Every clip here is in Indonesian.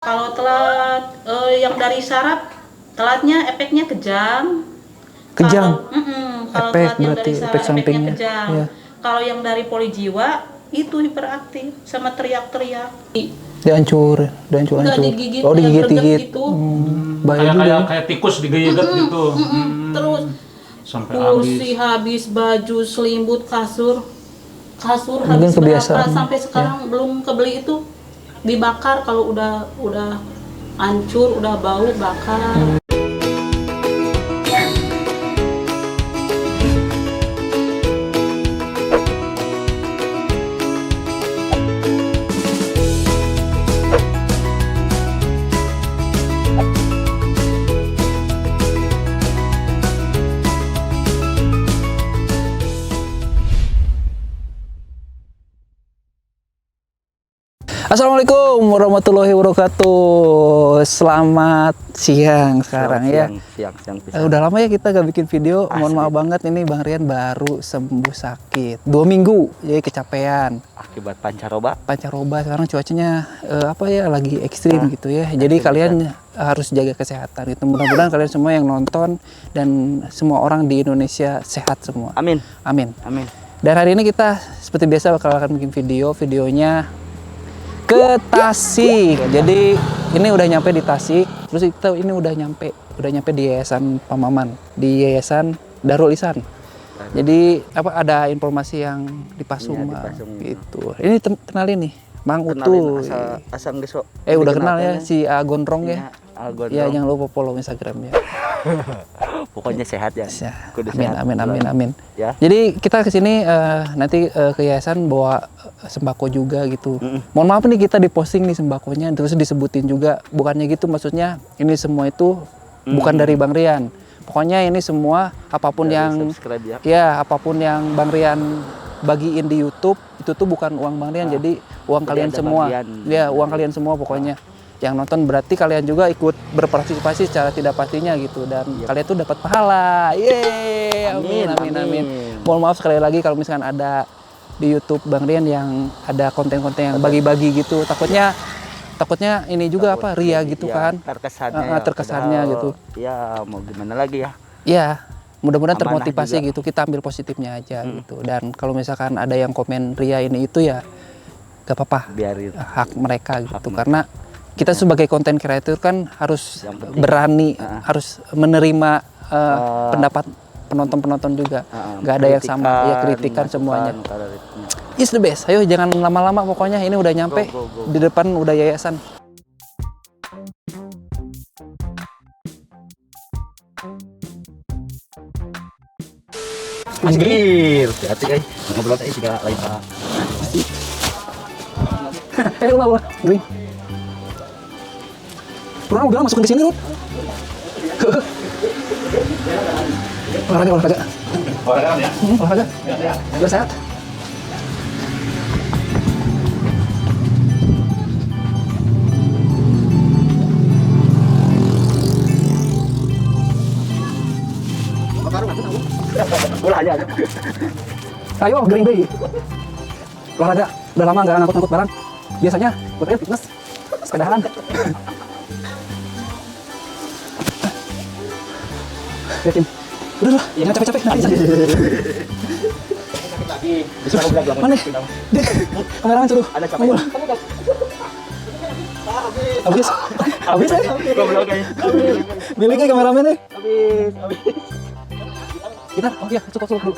Kalau telat yang dari saraf, telatnya efeknya kejang. Kejang. Kalau Efek telat yang berarti, dari efek saraf efeknya sampingnya. kejang. Iya. Kalau yang dari polijiwa itu hiperaktif sama teriak-teriak. Dihancur. Enggak digigit, Oh, yang digigit-gigit. gitu. Bahaya juga. Kayak tikus digigit gitu. Terus Sampai kursi habis, baju, selimut, kasur Mungkin habis berapa kebiasaan. sampai sekarang belum kebeli itu dibakar. Kalau udah hancur, udah bau, bakar. Assalamualaikum warahmatullahi wabarakatuh. Selamat siang sekarang ya. Siang. Udah lama ya kita gak bikin video. Mohon maaf banget, ini Bang Rian baru sembuh sakit 2 minggu, jadi kecapean. Akibat pancaroba. Pancaroba sekarang cuacanya lagi ekstrim gitu ya. Jadi kalian harus jaga kesehatan gitu. Mudah-mudahan kalian semua yang nonton dan semua orang di Indonesia sehat semua. Amin. Amin. Amin. Dan hari ini kita seperti biasa akan bikin videonya ke Tasik. Jadi ini udah nyampe di Tasik. Terus kita ini udah nyampe di Yayasan Pamaman, di Yayasan Darul Ihsan. Jadi ada informasi yang di Pasung, Iya, Bang, gitu. Ini kenalin nih, Mang Utu. Asam geso. Udah kenal ya si Gondrong ya. Ya, jangan lupa follow Instagramnya. Pokoknya sehat ya. Kudu Amin, sehat. amin. Ya. Jadi kita kesini nanti ke yayasan bawa sembako juga gitu. Mohon maaf nih kita diposting nih sembakonya, terus disebutin juga. Bukannya gitu, maksudnya ini semua itu bukan dari Bang Rian. Pokoknya ini semua apapun Dari yang subscribe ya. apapun yang Bang Rian bagiin di YouTube itu tuh bukan uang Bang Rian, jadi uang Jadi kalian ada semua. bagian. Ya, uang kalian semua pokoknya. Yang nonton berarti kalian juga ikut berpartisipasi secara tidak pastinya gitu, dan kalian tuh dapat pahala. Yeay, amin. Mohon maaf sekali lagi kalau misalkan ada di YouTube Bang Rian yang ada konten-konten yang bagi-bagi gitu. Takutnya ini juga ria gitu Ya, kan. Terkesannya padahal, gitu. Ya mau gimana lagi ya. Ya, mudah-mudahan Amanah termotivasi juga. gitu. Kita ambil positifnya aja gitu. Dan kalau misalkan ada yang komen ria ini itu ya gak apa-apa. Biarin. Hak mereka gitu. Karena kita sebagai konten kreator kan harus berani, harus menerima pendapat penonton juga. Gak ada yang sama, ya kritikan semuanya. It's the best. Ayo jangan lama-lama, pokoknya ini udah nyampe. Go. Di depan udah yayasan. Mas Gril. Hati guys. Ngobrol tadi juga lain Pak. Ulah. Green. Pernah udah masukin ke sini, Rut. Olahraga. Olahraga. Udah sehat. Bola aja. Ayo, Green Bay. Olahraga. Udah lama nggak ngangkut barang. Biasanya buat fitness, sepedahan. Yakin? Udah, jangan capek-capek. Nanti sakit. Mana? Kameramen suruh. Ada capek. Habis ya? Goblok guys. Miliknya kameramen nih. Habis. Kita, cukup dulu.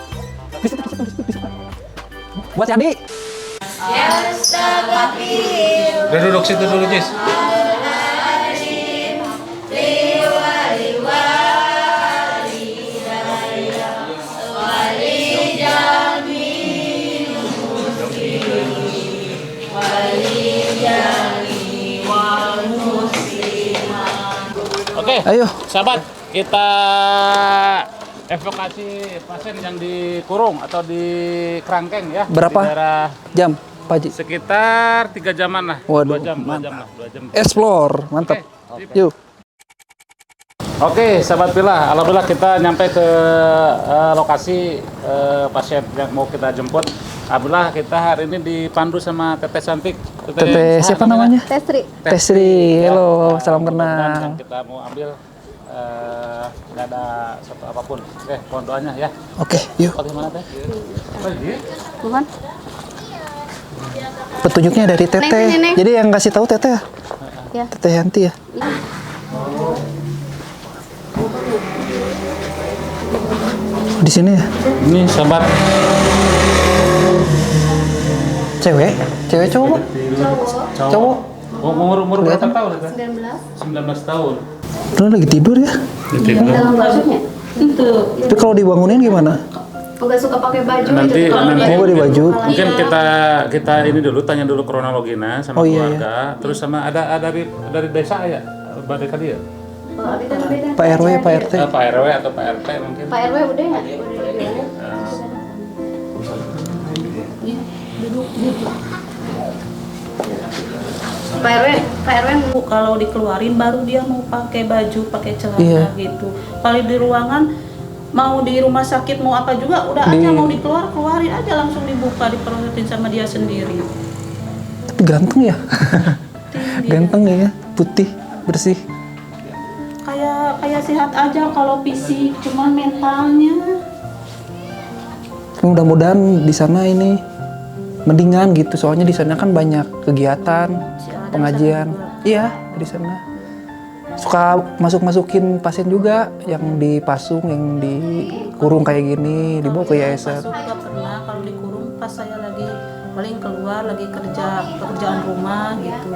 Bisa. Buat si Andi. Udah duduk situ dulu, Jis. Oke, Ayo. sahabat, kita evakuasi pasien yang dikurung atau di kerangkeng ya. Berapa Di daerah jam, Pak Haji? sekitar 3 jaman lah. Waduh, 2 jam mantap. lah, 2 jam. Explore, mantap. Oke. Yuk. Oke, sahabat Pila, alhamdulillah kita nyampe ke lokasi pasien yang mau kita jemput. Alhamdulillah kita hari ini dipandu sama Teteh cantik. Teteh siapa namanya? Tesri. Tesri. Halo, salam Mudah-mudahan kenal. yang kita mau ambil nggak ada satu apapun. Oke, mohon doanya ya. Oke, yuk. Bagaimana Teh? Bukan? Petunjuknya dari Teteh. Neng. Jadi yang kasih tahu Teteh. Ya. Teteh Yanti ya. Di sini ya. Ini sahabat Cewek cowok? Cowok. Umur berapa Kelihatan. tahun? Teh? 19. 19 tahun. Lu lagi tidur ya? Dalam bajunya. Itu Tapi kalau dibangunin gimana? Enggak suka pakai baju Nanti- gitu. Kalau nanti- dia- Oh, di baju. Mungkin Iya. kita ini dulu tanya dulu kronologinya sama Oh, iya, keluarga, terus sama ada dari desa ya, dari kali ya, Oh, beda-beda. Pak RW, Pak RT. Pak RW atau Pak RT mungkin. Pak RW udah nggak? Udah dibilangin. Pak RW kalau dikeluarin baru dia mau pakai baju, pakai celana Iya. gitu. Kalau di ruangan mau di rumah sakit mau apa juga udah aja mau keluarin aja langsung dibuka diprosesin sama dia sendiri. Tapi ganteng ya? Tinggi. Ganteng ya, putih, bersih. Kayak sehat aja kalau fisik, cuman mentalnya Mudah-mudahan di sana ini mendingan gitu. Soalnya di sana kan banyak kegiatan, si Adam pengajian. sama Iya, di sana. Suka masuk-masukin pasien juga yang dipasung, yang dikurung kayak gini, dibawa ke yayasan. Masuk nggak pernah kalau dikurung pas saya lagi paling keluar lagi kerjaan rumah gitu.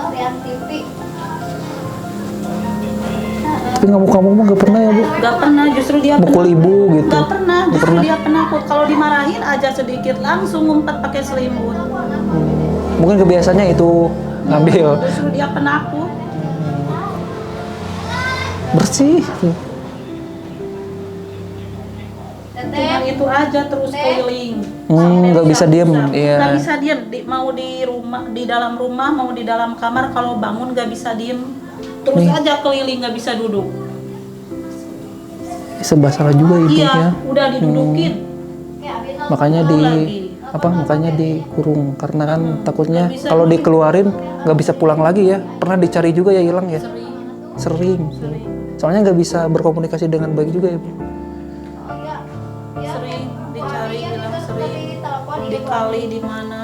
lihat TV. Tapi kamu mah gak pernah ya, Bu? Gak pernah, justru dia Mukul ibu gitu? Gak pernah, Nggak justru pernah? dia penakut. Kalau dimarahin aja sedikit langsung ngumpet pakai selimut. Mungkin kebiasaannya itu ngambil. Justru dia penakut. Bersih. Cuma itu aja terus keliling. Nggak bisa diem, iya. Gak bisa diem. Mau di rumah, di dalam rumah, mau di dalam kamar. Kalau bangun gak bisa diem. Terus aja keliling, gak bisa duduk. Serba salah juga ibunya. Iya, udah didudukin. Makanya Lagi. makanya dikurung karena kan takutnya Nggak bisa kalau lagi. dikeluarin nggak bisa pulang lagi ya. Pernah dicari juga ya hilang ya. Sering. Soalnya nggak bisa berkomunikasi dengan baik juga ya, Bu. Sering dicari, bilang sering. Di kali, di mana.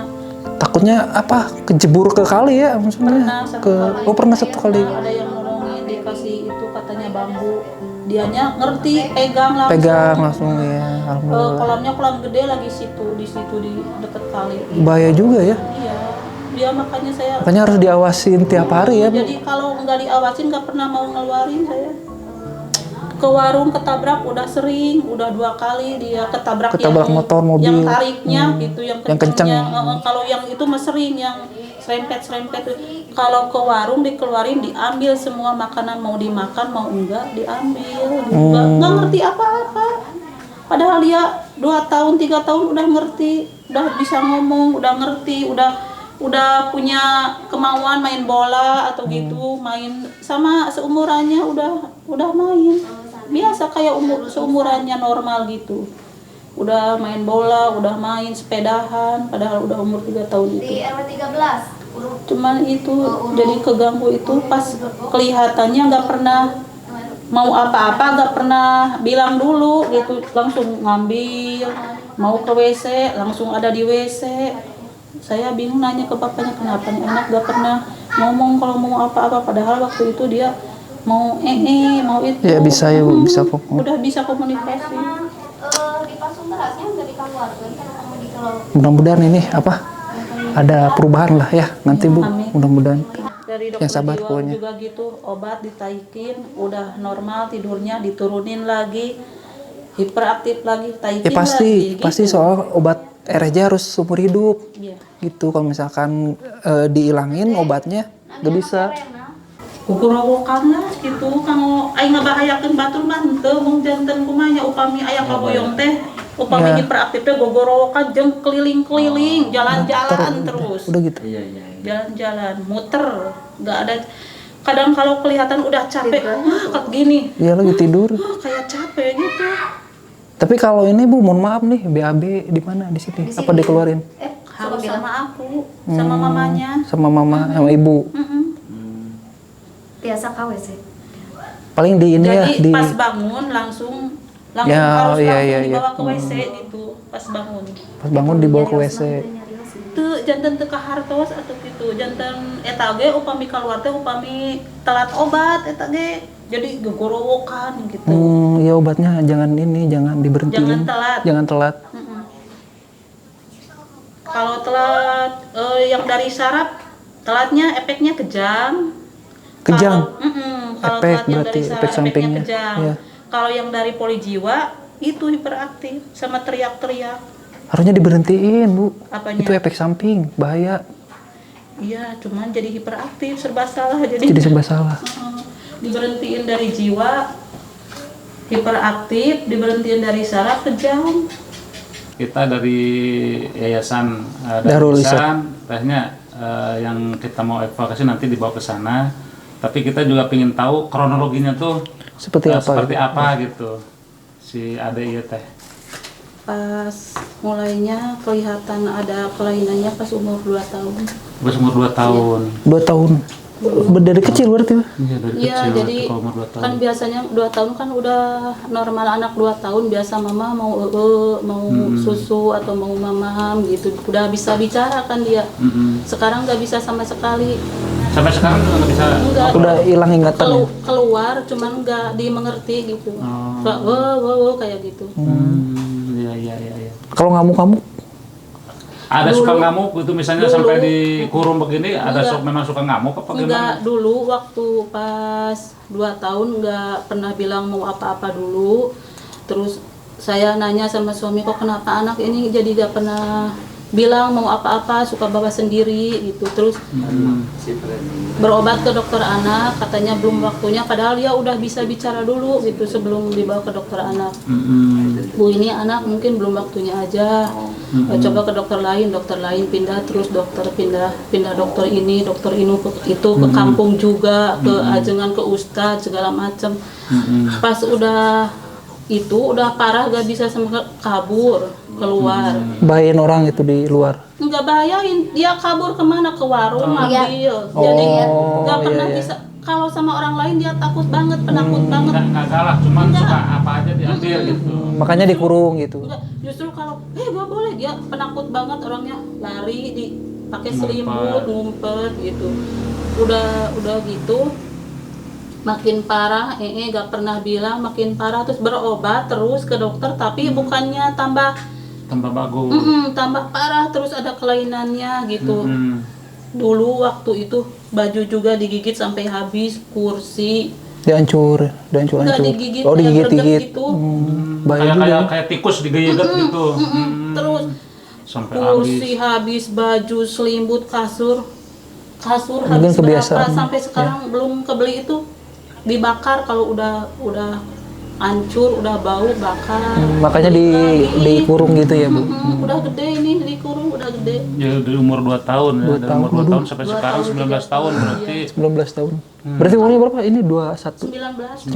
Takutnya apa? Kejebur ke kali ya maksudnya. Pernah satu kali. Pernah satu kali. Ada yang nolongin, dikasih itu katanya bambu. Dianya ngerti, pegang langsung. Pegang langsung ya. Alhamdulillah. Kolamnya kolam gede lagi di situ di dekat kali. Bahaya juga ya. Iya, dia makanya saya. Makanya harus diawasin tiap hari ya, Bu. Jadi kalau nggak diawasin nggak pernah mau ngeluarin saya. Ke warung ketabrak udah sering, udah 2 kali dia ketabrak Ketabrak yang, motor, mobil. yang tariknya gitu, yang Yang kenceng. kencengnya. Kalau yang itu mah sering yang serempet. Kalau ke warung dikeluarin, diambil semua makanan, mau dimakan mau enggak diambil. Gitu. Nggak ngerti apa-apa. Padahal dia 2 tahun 3 tahun udah ngerti, udah bisa ngomong, udah ngerti, udah punya kemauan main bola atau gitu, main sama seumurannya udah main. Biasa kayak seumurannya normal gitu. Udah main bola, udah main sepedahan, padahal udah umur 3 tahun itu. Di RW 13. Cuman itu jadi keganggu itu pas kelihatannya nggak pernah mau apa-apa, nggak pernah bilang dulu gitu, langsung ngambil, mau ke WC langsung ada di WC. Saya bingung nanya ke bapaknya kenapa nih anak nggak pernah ngomong kalau mau apa-apa, padahal waktu itu dia mau mau itu. Ya bisa ya, Bu, bisa kok. Udah bisa komunikasi. Dipasung berasnya nggak dikeluarkan karena kamu dikeluarkan. Mudah-mudahan ini ada perubahan lah ya nanti, Bu. Amin. Mudah-mudahan. Dari Yang sabar dokter pokoknya. juga gitu, obat ditaikin, udah normal tidurnya, diturunin lagi, hiperaktif lagi, taikin Ya pasti, lagi. pasti gitu. soal obat RJ harus seumur hidup. Iya. Gitu, kalau misalkan dihilangin obatnya nggak bisa. Gugurawokan lah gitu, kalau aing ngabahayakeun batur mah henteu mung janten kumaha upami aya kaboyong teh, upami Ya. hiperaktif teh gogorowokan jeung keliling-keliling, jalan-jalan terus. Udah gitu. Jalan-jalan, muter, nggak ada. Kadang kalau kelihatan udah capek, kayak gini, Dia lagi tidur. kayak capek gitu. Tapi kalau ini Bu, mohon maaf nih, BAB di mana di sini? Di Apa sini. dikeluarin? Harus sama aku, sama mamanya. Sama mama, sama ibu. Biasa KW sih. Paling di ini ya, Jadi di pas bangun langsung Ya, harus iya, langsung iya, iya. dibawa ke WC gitu pas bangun. pas bangun dibawa ke WC. Teu janten teu kahartos atuh kitu. Janten eta ge upami kaluar teh upami telat obat eta ge jadi gegorowokan gitu. Ya obatnya jangan ini, jangan diberhentiin. Jangan telat. Jangan telat. Mm-mm. Kalau telat yang dari saraf telatnya efeknya kejang. Kejang? Kalau Efek telat yang berarti, dari saraf efek efeknya sampingnya. kejang. Iya. Kalau yang dari polijiwa itu hiperaktif sama teriak-teriak. Harusnya diberhentiin, Bu. Apanya? Itu efek samping, bahaya. Iya, cuman jadi hiperaktif, serba salah jadi. Serba salah. Diberhentiin dari jiwa hiperaktif, diberhentiin dari saraf kejang. Kita dari Yayasan Darul Ihsan, tehnya yang kita mau evakuasi nanti dibawa ke sana. Tapi kita juga ingin tahu kronologinya tuh Seperti apa? seperti gitu? apa gitu si ade ieu teh. Pas mulainya kelihatan ada kelainannya pas umur 2 tahun. Pas umur 2 tahun. 2 tahun. Dari kecil berarti, Pak? Iya, dari Iya, kecil jadi kalau umur 2 tahun. kan biasanya 2 tahun kan udah normal anak 2 tahun biasa mama mau mau susu atau mau mamam gitu. Udah bisa bicara kan dia. Sekarang nggak bisa sama sekali. Sampai sekarang juga nggak bisa. Enggak. Udah hilang ingatan ya? Keluar cuman nggak dimengerti gitu. Kayak kayak gitu. Iya. Kalau ngamuk-ngamuk? Ada Dulu. suka ngamuk gitu misalnya Dulu. sampai dikurung begini, ada Enggak. memang suka ngamuk apa Enggak, gimana? dulu waktu pas 2 tahun nggak pernah bilang mau apa-apa dulu. Terus saya nanya sama suami, kok kenapa anak ini jadi nggak pernah bilang mau apa-apa, suka bawa sendiri gitu. Terus berobat ke dokter anak, katanya belum waktunya, padahal dia udah bisa bicara dulu gitu sebelum dibawa ke dokter anak. Bu, ini anak mungkin belum waktunya aja. Coba ke dokter lain pindah terus dokter pindah dokter ini itu ke kampung juga, ke ajengan, ke ustadz segala macam. Pas udah parah gak bisa sama kabur keluar. Bahayain orang itu di luar? Nggak bahayain, dia kabur kemana, ke warung ngambil. Jadi nggak pernah bisa. Kalau sama orang lain dia takut banget, penakut banget. Nggak galak, cuman Enggak. suka apa aja diambil gitu. Makanya dikurung gitu? Enggak, justru kalau gak boleh, dia penakut banget orangnya, lari pakai selimut, ngumpet gitu. Udah gitu makin parah, gak pernah bilang, makin parah, terus berobat terus ke dokter, tapi bukannya tambah bagus. tambah parah, terus ada kelainannya gitu. Dulu waktu itu baju juga digigit sampai habis, kursi Dihancur. nggak digigit, Oh, kayak digigit. gregep gitu. Bahaya juga ya. Kayak tikus digeyeget gitu. Terus Sampai kursi habis. habis, baju, selimut, kasur Mungkin habis kebiasaan. berapa, sampai sekarang belum kebeli itu, dibakar kalau udah hancur, udah bau, bakar. Makanya dikurung gitu ya, Bu? Udah gede ini, dikurung udah gede. Ya dari umur 2 tahun ya, dari umur 2 tahun sampai 2 sekarang tahun, 19 tahun berarti 19 tahun. Berarti umurnya berapa? Ini 21? 19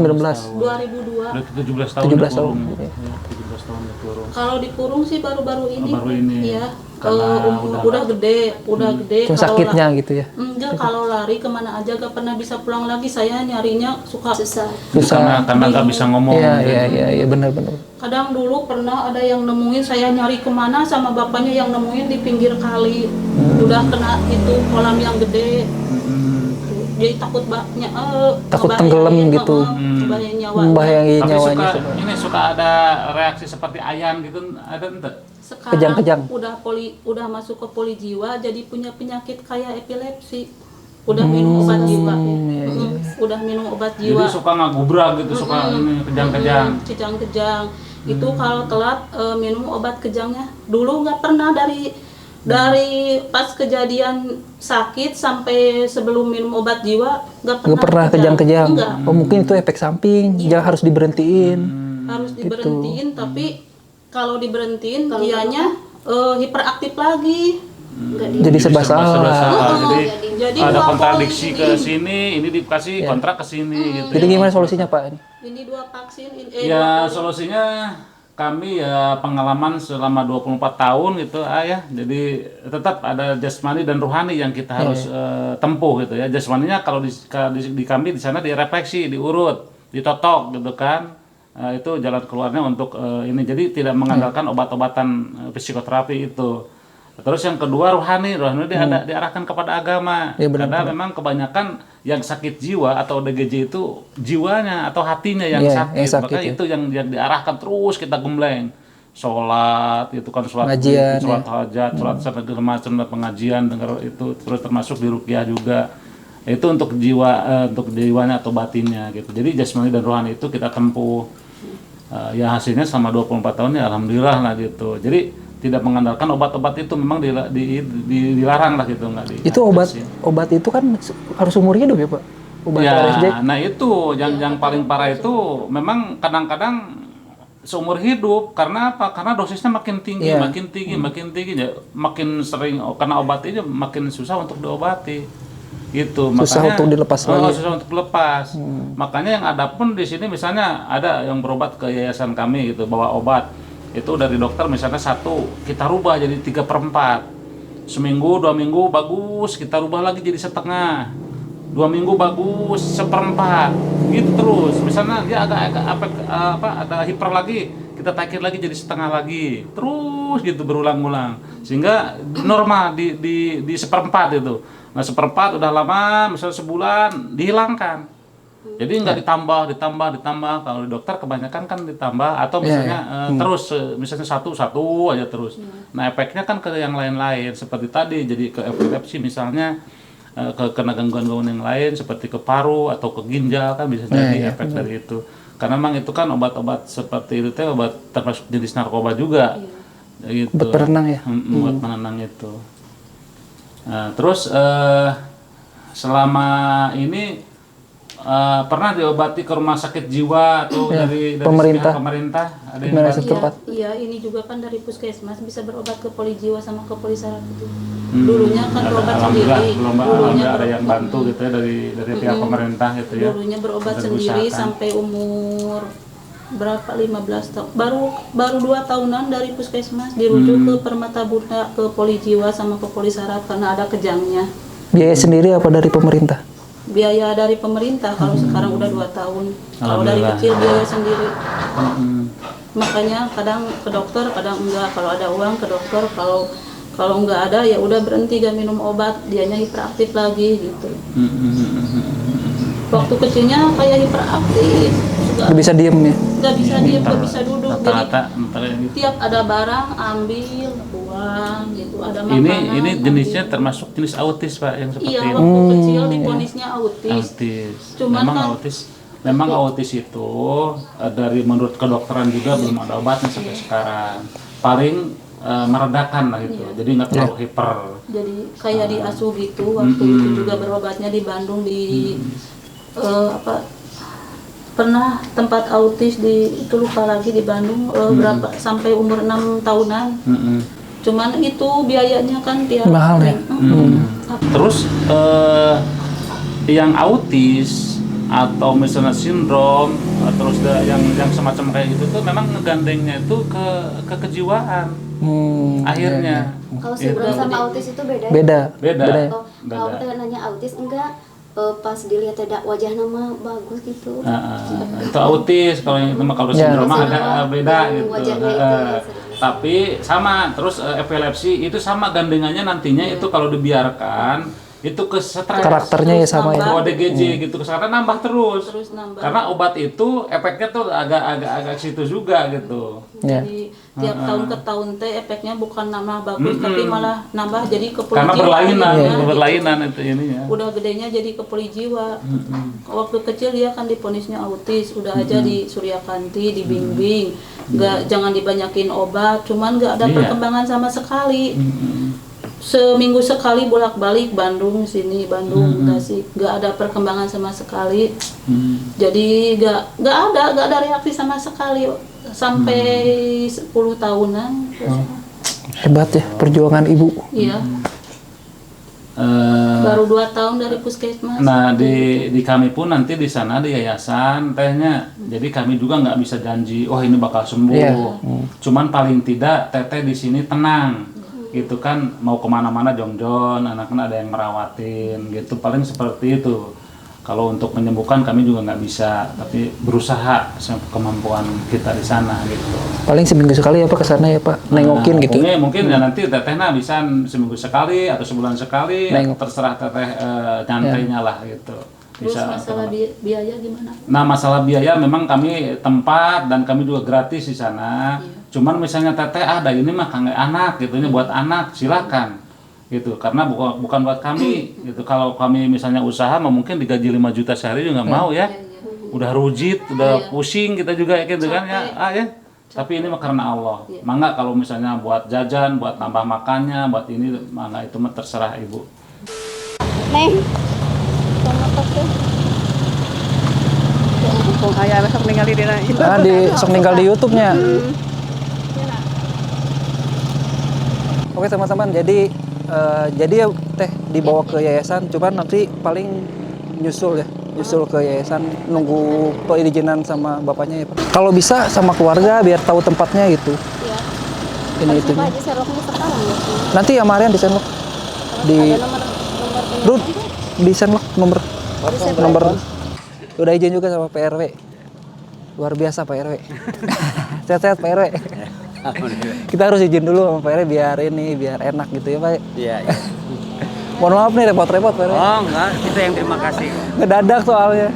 2002. udah 17 tahun 17 tahun. dikurung. Ya, 17 tahun dikurung. Kalau dikurung sih baru-baru ini. Baru ini. Iya. Karena Udah gede. Cuma Kalau sakitnya gitu ya? enggak, kalau lari kemana aja gak pernah bisa pulang lagi. Saya nyarinya suka Susah. Susah. Karena nggak bisa ngomong. Iya, benar-benar. kadang dulu pernah ada yang nemuin, saya nyari kemana sama bapaknya yang nemuin di pinggir kali. Udah kena itu kolam yang gede. Jadi takut Takut tenggelam gitu. Ngebahayain nyawa. Membahayain Tapi nyawanya. ini suka ada reaksi seperti ayam gitu, ada ente? Sekarang Kejang-kejang. udah masuk ke poli jiwa, jadi punya penyakit kayak epilepsi. Udah minum obat jiwa. Udah minum obat jiwa. Jadi suka ngagubrak gitu, suka ini kejang-kejang. Kejang-kejang. Itu kalau telat minum obat kejangnya. Dulu nggak pernah dari pas kejadian sakit sampai sebelum minum obat jiwa nggak pernah kejang-kejang. Enggak. Oh, mungkin itu efek samping. Jangan harus diberhentiin. Harus diberhentiin, tapi kalau diberhentiin dianya hiperaktif lagi. Jadi serba salah. Jadi ada dua kontradiksi poin ke sini, ini dikasih kontrak ke sini gitu. Jadi gimana solusinya, Pak? Ini 2 vaksin. Ya solusinya kami ya pengalaman selama 24 tahun gitu ya. Jadi tetap ada jasmani dan rohani yang kita harus tempuh gitu ya. Jasmaninya kalau di kami di sana direfleksi, diurut, ditotok gitu kan. Itu jalan keluarnya untuk ini. Jadi tidak mengandalkan obat-obatan psikoterapi itu. Terus yang kedua rohani diarahkan kepada agama. Karena memang kebanyakan yang sakit jiwa atau ODGJ itu jiwanya atau hatinya yang sakit. Maka itu yang diarahkan terus kita gembleng. Sholat itu kan sholat hajat, sholat segala macam pengajian dengar itu, terus termasuk di ruqyah juga. Itu untuk jiwanya atau batinnya gitu. Jadi jasmani dan rohani itu kita tempuh. Ya hasilnya selama 24 tahun ya alhamdulillah lah gitu. Jadi tidak mengandalkan obat-obat itu, memang dilarang lah gitu, nggak itu obat itu kan harus umur hidup ya Pak, obat ya, RSJ. Nah itu yang paling parah itu memang kadang-kadang seumur hidup. Karena apa? Karena dosisnya makin tinggi ya, makin sering karena obat ini makin susah untuk diobati gitu. Susah untuk dilepas lagi. Susah untuk lepas. Makanya yang ada pun di sini misalnya ada yang berobat ke yayasan kami gitu, bawa obat itu dari dokter misalnya 1 kita rubah jadi 3/4, seminggu 2 minggu bagus kita rubah lagi jadi setengah, 2 minggu bagus 1/4 gitu terus. Misalnya dia agak ada hiper lagi kita taikin lagi jadi setengah lagi, terus gitu berulang-ulang sehingga normal di 1/4 itu. Nah 1/4 udah lama misalnya sebulan dihilangkan. Jadi nggak ditambah. Kalau di dokter kebanyakan kan ditambah atau misalnya terus misalnya satu aja terus. Nah efeknya kan ke yang lain-lain seperti tadi, jadi ke epilepsi misalnya, ke gangguan-gangguan yang lain seperti ke paru atau ke ginjal kan bisa jadi efek dari itu. Karena memang itu kan obat-obat seperti itu obat termasuk jenis narkoba juga. Gitu. Obat penenang ya. Obat penenang itu. Nah, terus selama ini pernah diobati ke rumah sakit jiwa atau dari pemerintah. Pihak pemerintah ada yang Gimana setempat? Iya, ini juga kan dari puskesmas bisa berobat ke poli jiwa sama ke poli saraf itu. Dulunya kan berobat sendiri. Dulunya ada yang bantu gitu ya dari pihak pemerintah gitu ya. Dulunya berobat sendiri sampai umur berapa 15 tahun. Baru 2 tahunan dari puskesmas dirujuk ke Permata Bunda, ke poli jiwa sama ke poli saraf karena ada kejangnya. Biaya sendiri apa dari pemerintah? Biaya dari pemerintah kalau sekarang udah 2 tahun. Kalau dari kecil biaya sendiri. Makanya kadang ke dokter, kadang enggak. Kalau ada uang ke dokter, kalau enggak ada ya udah berhenti gak minum obat, dianya hiperaktif lagi gitu. Waktu kecilnya kayak hiperaktif. Gak bisa diem ya? Gak bisa diem, gak bisa duduk. Jadi tiap ada barang ambil, buang gitu. Ada makanan. Ini jenisnya termasuk jenis autis Pak yang seperti iya, ini. waktu kecil diponisnya autis. Cuman memang autis itu dari menurut kedokteran juga belum ada obatnya sampai sekarang. Paling meredakan lah gitu. Jadi nggak terlalu hiper. Jadi kayak diasuh gitu. Waktu itu juga berobatnya di Bandung di pernah tempat autis itu lupa lagi di Bandung berapa sampai umur 6 tahunan. Cuman itu biayanya kan tiap mahal ya. Terus yang autis atau misalnya sindrom terus yang semacam kayak gitu tuh memang ngegandengnya itu ke kejiwaan akhirnya. Kalau sindrom sama autis itu beda. Beda. Kalau kita nanya autis enggak, pas dilihat ada wajah nama bagus gitu. Itu autis, kalau yang itu mah kalau sindrom ada beda gitu. Wajahnya itu, tapi sama, terus epilepsi itu sama gandengannya nantinya itu kalau dibiarkan itu ke stres. Karakternya ya sama ya. ODGJ gitu karena nambah terus. Nambah. Karena obat itu efeknya tuh agak situ juga gitu. Jadi tiap tahun ke tahun teh efeknya bukan nambah bagus tapi malah nambah jadi ke poli karena jiwa. berlainan itu ininya. Udah gedenya jadi ke poli jiwa. Waktu kecil dia kan diponisnya autis, udah aja di Suryakanti, dibimbing, jangan dibanyakin obat, cuman nggak ada perkembangan sama sekali. Seminggu sekali bolak-balik Bandung sini Bandung nggak ada perkembangan sama sekali. Jadi nggak ada reaksi sama sekali sampai 10 tahunan. Hebat ya perjuangan ibu. Iya. Baru 2 tahun dari puskesmas. Nah di kami pun nanti di sana di yayasan tehnya, jadi kami juga nggak bisa janji, oh ini bakal sembuh. Iya. Cuman paling tidak teteh di sini tenang, gitu kan mau kemana-mana jongjon, anak-anak ada yang merawatin, gitu paling seperti itu. Kalau untuk menyembuhkan kami juga nggak bisa, tapi berusaha kemampuan kita di sana gitu. Paling seminggu sekali ya Pak kesana ya Pak, nengokin gitu. Mungkin ya nanti tetehnya bisa seminggu sekali atau sebulan sekali, Nengok. terserah teteh nyantainya lah gitu. Terus masalah biaya gimana? Nah masalah biaya memang kami tempat dan kami juga gratis di sana. Cuman misalnya teteh ada ini mah kangge anak gitu, ini buat anak silakan gitu, karena bukan buat kami gitu. Kalau kami misalnya usaha mungkin digaji 5 juta sehari juga nggak mau ya. Udah rujit, udah pusing kita juga gitu kan ya. Ya. Tapi ini mah karena Allah. Mangga kalau misalnya buat jajan, buat tambah makannya, buat ini mangga itu mah terserah ibu. Neng. Kung aya sok ningali dina itu. Sok ninggal di YouTube-nya. Oke teman-teman, jadi ya teh dibawa ke yayasan, cuman nanti paling nyusul ke yayasan, nunggu perizinan sama bapaknya ya Pak. Kalau bisa sama keluarga biar tahu tempatnya gitu. Iya. Ini itu. Pak Haji Seroknya sekarang ya. Nanti ya Marian di Senlok. Di Ada nomor Rut di Senlok nomor. Udah izin juga sama PRW. Luar biasa Pak RW. Sehat-sehat Pak RW. Kita harus izin dulu sama Pak RW biar enak gitu ya Pak. Iya. Mohon maaf nih repot-repot Pak RW. Oh enggak, kita yang terima kasih. Ngedadak soalnya.